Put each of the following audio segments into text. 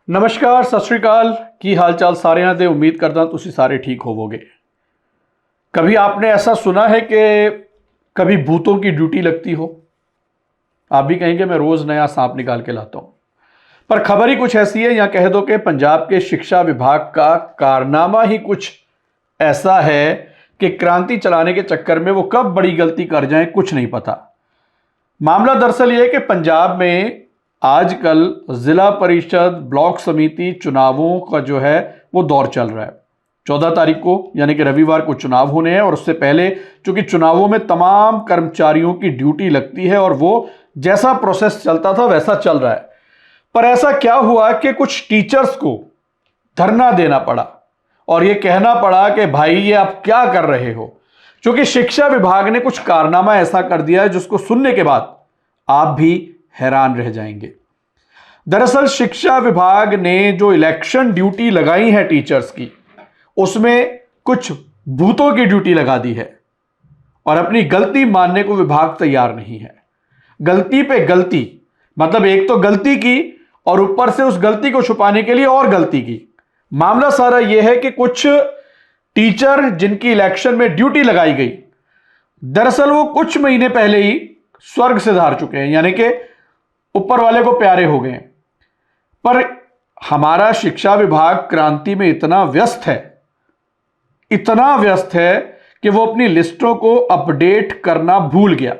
नमस्कार, सत श्री अकाल। की हाल चाल सारे दे। उम्मीद करदा तुसी सारे ठीक होवोगे। कभी आपने ऐसा सुना है कि कभी भूतों की ड्यूटी लगती हो? आप भी कहेंगे मैं रोज नया सांप निकाल के लाता हूं, पर खबर ही कुछ ऐसी है, या कह दो कि पंजाब के शिक्षा विभाग का कारनामा ही कुछ ऐसा है कि क्रांति चलाने के चक्कर में वो कब बड़ी गलती कर जाएं कुछ नहीं पता। मामला दरअसल यह है कि पंजाब में आजकल जिला परिषद ब्लॉक समिति चुनावों का जो है वो दौर चल रहा है। 14 तारीख को यानी कि रविवार को चुनाव होने हैं, और उससे पहले चूंकि चुनावों में तमाम कर्मचारियों की ड्यूटी लगती है और वो जैसा प्रोसेस चलता था वैसा चल रहा है। पर ऐसा क्या हुआ कि कुछ टीचर्स को धरना देना पड़ा और यह कहना पड़ा कि भाई ये आप क्या कर रहे हो, क्योंकि शिक्षा विभाग ने कुछ कारनामा ऐसा कर दिया है जिसको सुनने के बाद आप भी हैरान रह जाएंगे। दरअसल शिक्षा विभाग ने जो इलेक्शन ड्यूटी लगाई है टीचर्स की, उसमें कुछ भूतों की ड्यूटी लगा दी है और अपनी गलती मानने को विभाग तैयार नहीं है। गलती पे गलती, मतलब एक तो गलती की और ऊपर से उस गलती को छुपाने के लिए और गलती की। मामला सारा यह है कि कुछ टीचर जिनकी इलेक्शन में ड्यूटी लगाई गई, दरअसल वो कुछ महीने पहले ही स्वर्ग से धार चुके हैं, यानी कि ऊपर वाले को प्यारे हो गए। पर हमारा शिक्षा विभाग क्रांति में इतना व्यस्त है कि वो अपनी लिस्टों को अपडेट करना भूल गया।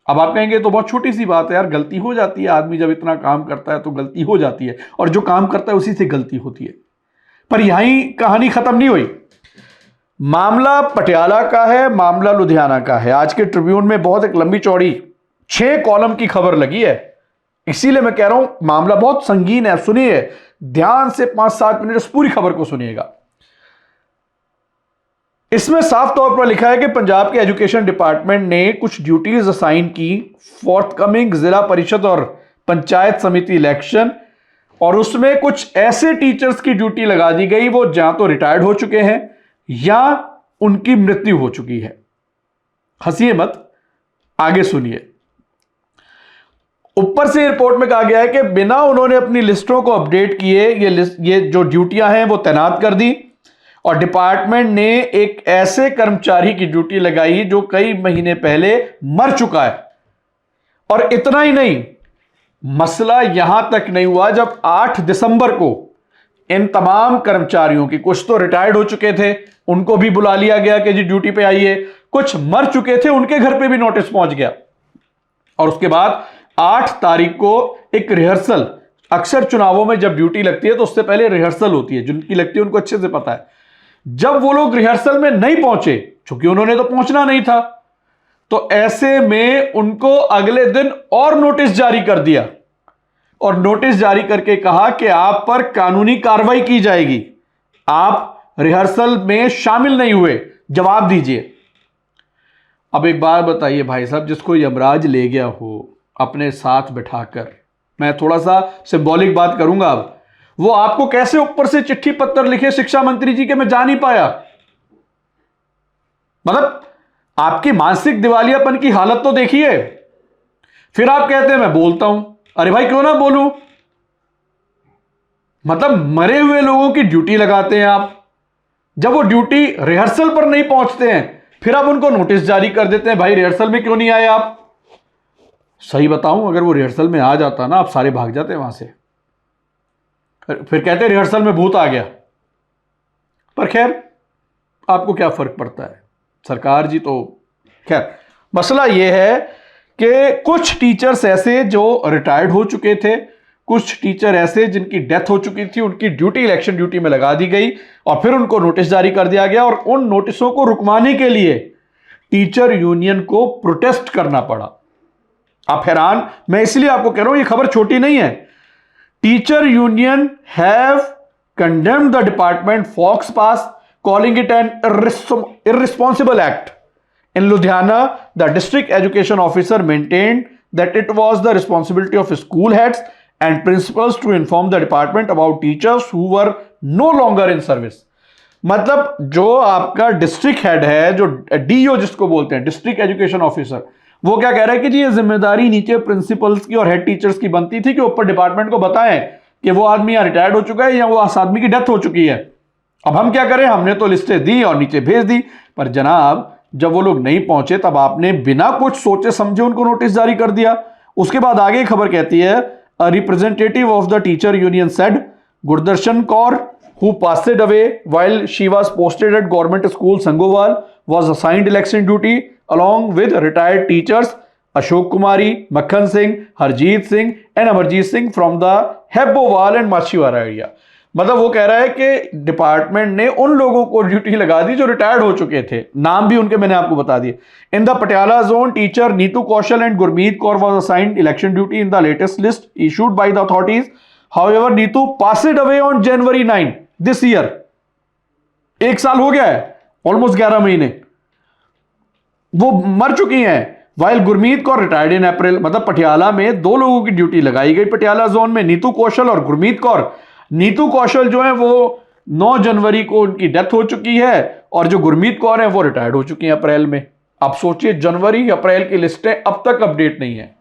अब आप कहेंगे तो बहुत छोटी सी बात है यार, गलती हो जाती है, आदमी जब इतना काम करता है तो गलती हो जाती है, और जो काम करता है उसी से गलती होती है। पर यहीं कहानी खत्म नहीं हुई। मामला पटियाला का है, मामला लुधियाना का है। आज के ट्रिब्यून में बहुत एक लंबी चौड़ी 6 कॉलम की खबर लगी है, इसीलिए मैं कह रहा हूं मामला बहुत संगीन है। सुनिए ध्यान से, 5-7 मिनट इस पूरी खबर को सुनिएगा। इसमें साफ तौर पर लिखा है कि पंजाब के एजुकेशन डिपार्टमेंट ने कुछ ड्यूटीज असाइन की फोर्थकमिंग जिला परिषद और पंचायत समिति इलेक्शन, और उसमें कुछ ऐसे टीचर्स की ड्यूटी लगा दी गई वो या तो रिटायर्ड हो चुके हैं या उनकी मृत्यु हो चुकी है। हंसिए मत, आगे सुनिए। ऊपर से रिपोर्ट में कहा गया है कि बिना उन्होंने अपनी लिस्टों को अपडेट किए ये जो ड्यूटियां हैं वो तैनात कर दी, और डिपार्टमेंट ने एक ऐसे कर्मचारी की ड्यूटी लगाई जो कई महीने पहले मर चुका है। और इतना ही नहीं, मसला यहां तक नहीं हुआ, जब 8 दिसंबर को इन तमाम कर्मचारियों की, कुछ तो रिटायर्ड हो चुके थे उनको भी बुला लिया गया कि जी ड्यूटी पे आइए, कुछ मर चुके थे उनके घर पे भी नोटिस पहुंच गया। और उसके बाद 8 तारीख को एक रिहर्सल, अक्सर चुनावों में जब ड्यूटी लगती है तो उससे पहले रिहर्सल होती है, जिनकी लगती है उनको अच्छे से पता है। जब वो लोग रिहर्सल में नहीं पहुंचे, क्योंकि उन्होंने तो पहुंचना नहीं था, तो ऐसे में उनको अगले दिन और नोटिस जारी कर दिया, और नोटिस जारी करके कहा कि आप पर कानूनी कार्रवाई की जाएगी, आप रिहर्सल में शामिल नहीं हुए, जवाब दीजिए। अब एक बात बताइए भाई साहब, जिसको यमराज ले गया हो अपने साथ बिठाकर, मैं थोड़ा सा सिंबॉलिक बात करूंगा, अब वो आपको कैसे ऊपर से चिट्ठी पत्र लिखे शिक्षा मंत्री जी के मैं जा नहीं पाया। मतलब आपकी मानसिक दिवालियापन की हालत तो देखिए। फिर आप कहते हैं मैं बोलता हूं। अरे भाई क्यों ना बोलूं, मतलब मरे हुए लोगों की ड्यूटी लगाते हैं आप, जब वो ड्यूटी रिहर्सल पर नहीं पहुंचते हैं फिर आप उनको नोटिस जारी कर देते हैं, भाई रिहर्सल में क्यों नहीं आए आप। सही बताऊं, अगर वो रिहर्सल में आ जाता ना, आप सारे भाग जाते वहां से। फिर कहते हैं रिहर्सल में भूत आ गया। पर खैर आपको क्या फर्क पड़ता है, सरकार जी तो खैर। मसला यह है कि कुछ टीचर्स ऐसे जो रिटायर्ड हो चुके थे, कुछ टीचर ऐसे जिनकी डेथ हो चुकी थी, उनकी ड्यूटी इलेक्शन ड्यूटी में लगा दी गई और फिर उनको नोटिस जारी कर दिया गया, और उन नोटिसों को रुकवाने के लिए टीचर यूनियन को प्रोटेस्ट करना पड़ा। आप हैरान, मैं इसलिए आपको कह रहा हूं ये खबर छोटी नहीं है। Teacher union have condemned the department faux, calling it an irresponsible act. In Ludhiana, the district education officer maintained that it was the responsibility of school heads and principals to inform the department about teachers who were no longer in service. मतलब जो आपका district head है, जो do जिसको बोलते हैं, district education officer, वो क्या कह रहा है कि जी ये जिम्मेदारी नीचे प्रिंसिपल्स की और हेड टीचर्स की बनती थी कि ऊपर डिपार्टमेंट को बताएं कि वो आदमी यहाँ रिटायर्ड हो चुका है या वो उस आदमी की डेथ हो चुकी है। अब हम क्या करें, हमने तो लिस्टें दी और नीचे भेज दी, पर जनाब जब वो लोग नहीं पहुंचे तब आपने बिना कुछ सोचे समझे उनको नोटिस जारी कर दिया। उसके बाद आगे खबर कहती है, a representative of the teacher union said Gurdarshan Kaur who passed away while she was posted at government school Sangoval was assigned election duty along with retired teachers Ashok Kumari, Makhan Singh, Harjeet Singh and Amarjeet Singh from the Hebbowal and Machiwara area। मतलब वो कह रहा है कि department ने उन लोगों को ड्यूटी लगा दी जो रिटायर्ड हो चुके थे, नाम भी उनके मैंने आपको बता दिए। In the Patiala zone teacher Neetu Kaushal and Gurmeet Kaur was assigned election duty in the latest list issued by the authorities. However Neetu passed away on January 9 this year. एक साल हो गया है, ऑलमोस्ट 11 महीने वो मर चुकी हैं। While Gurmeet Kaur retired in April. मतलब पटियाला में दो लोगों की ड्यूटी लगाई गई पटियाला जोन में, नीतू कौशल और गुरमीत कौर। नीतू कौशल जो है वो 9 जनवरी को उनकी डेथ हो चुकी है और जो गुरमीत कौर है वो रिटायर्ड हो चुकी हैं अप्रैल में। आप सोचिए, जनवरी अप्रैल की लिस्टें अब तक अपडेट नहीं है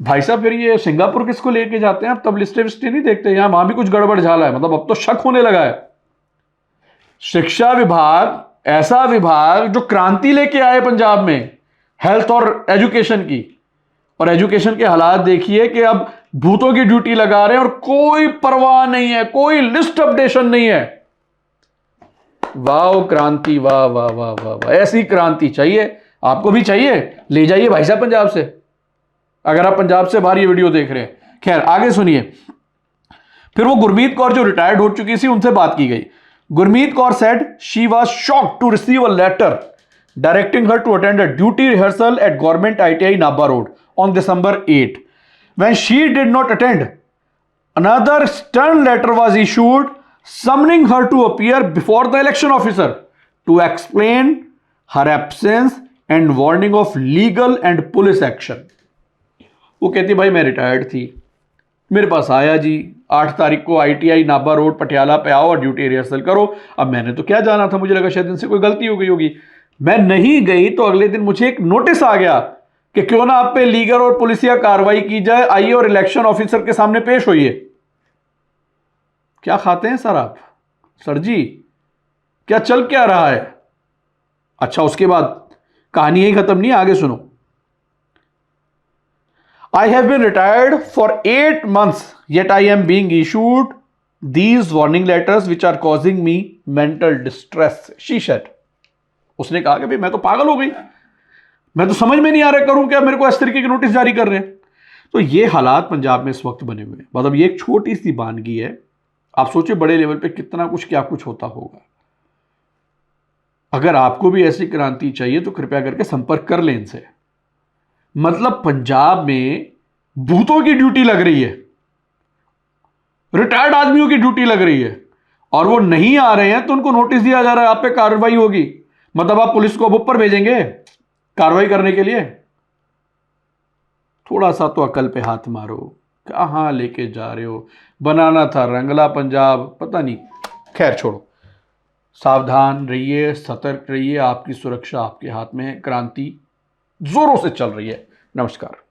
भाई साहब। फिर ये सिंगापुर किसको लेके जाते हैं, अब तब लिस्टें विस्टें नहीं देखते, यहां वहां भी कुछ गड़बड़ झाला है। मतलब अब तो शक होने लगा है। शिक्षा विभाग ऐसा विभाग जो क्रांति लेके आए पंजाब में हेल्थ और एजुकेशन की, और एजुकेशन के हालात देखिए कि अब भूतों की ड्यूटी लगा रहे हैं और कोई परवाह नहीं है, कोई लिस्ट अपडेशन नहीं है। वाह क्रांति, वाह वाह वाह वाह वाह, ऐसी क्रांति चाहिए, आपको भी चाहिए, ले जाइए भाई साहब पंजाब से, अगर आप पंजाब से बाहर ये वीडियो देख रहे हैं। खैर आगे सुनिए। फिर वो गुरमीत कौर जो रिटायर्ड हो चुकी थी उनसे बात की गई। Gurmeet Kaur said she was shocked to receive a letter directing her to attend a duty rehearsal at Government ITI Nabha Road on December 8. When she did not attend, another stern letter was issued summoning her to appear before the election officer to explain her absence and warning of legal and police action. वो कहती भाई मैं retired थी, मेरे पास आया जी 8 तारीख को ITI Nabha road Patiala पे आओ और ड्यूटी रिहर्सल करो। अब मैंने तो क्या जाना था, मुझे लगा शायद इनसे कोई गलती हो गई होगी। मैं नहीं गई तो अगले दिन मुझे एक नोटिस आ गया कि क्यों ना आप पे लीगल और पुलिसिया कार्रवाई की जाए, आइए और इलेक्शन ऑफिसर के सामने पेश होइए। क्या खाते हैं सर आप, सर जी क्या चल क्या रहा है। अच्छा उसके बाद कहानी यही खत्म नहीं, आगे सुनो। I have been retired for 8 months, yet I am being issued these warning letters which are causing me mental distress, she said. उसने कहा कि भाई मैं तो पागल हो गई, मैं तो समझ में नहीं आ रहा करूं क्या, मेरे को इस तरीके के नोटिस जारी कर रहे हैं। तो ये हालात पंजाब में इस वक्त बने हुए हैं। मतलब ये एक छोटी सी बानगी है, आप सोचिए बड़े लेवल पे कितना कुछ क्या कुछ होता होगा। अगर आपको भी ऐसी क्रांति चाहिए तो कृपया करके संपर्क कर लें इनसे। मतलब पंजाब में भूतों की ड्यूटी लग रही है, रिटायर्ड आदमियों की ड्यूटी लग रही है, और वो नहीं आ रहे हैं तो उनको नोटिस दिया जा रहा है आप पे कार्रवाई होगी। मतलब आप पुलिस को अब ऊपर भेजेंगे कार्रवाई करने के लिए। थोड़ा सा तो अकल पे हाथ मारो, कहां लेके जा रहे हो। बनाना था रंगला पंजाब, पता नहीं। खैर छोड़ो, सावधान रहिए, सतर्क रहिए, आपकी सुरक्षा आपके हाथ में है। क्रांति जोरों से चल रही है। नमस्कार।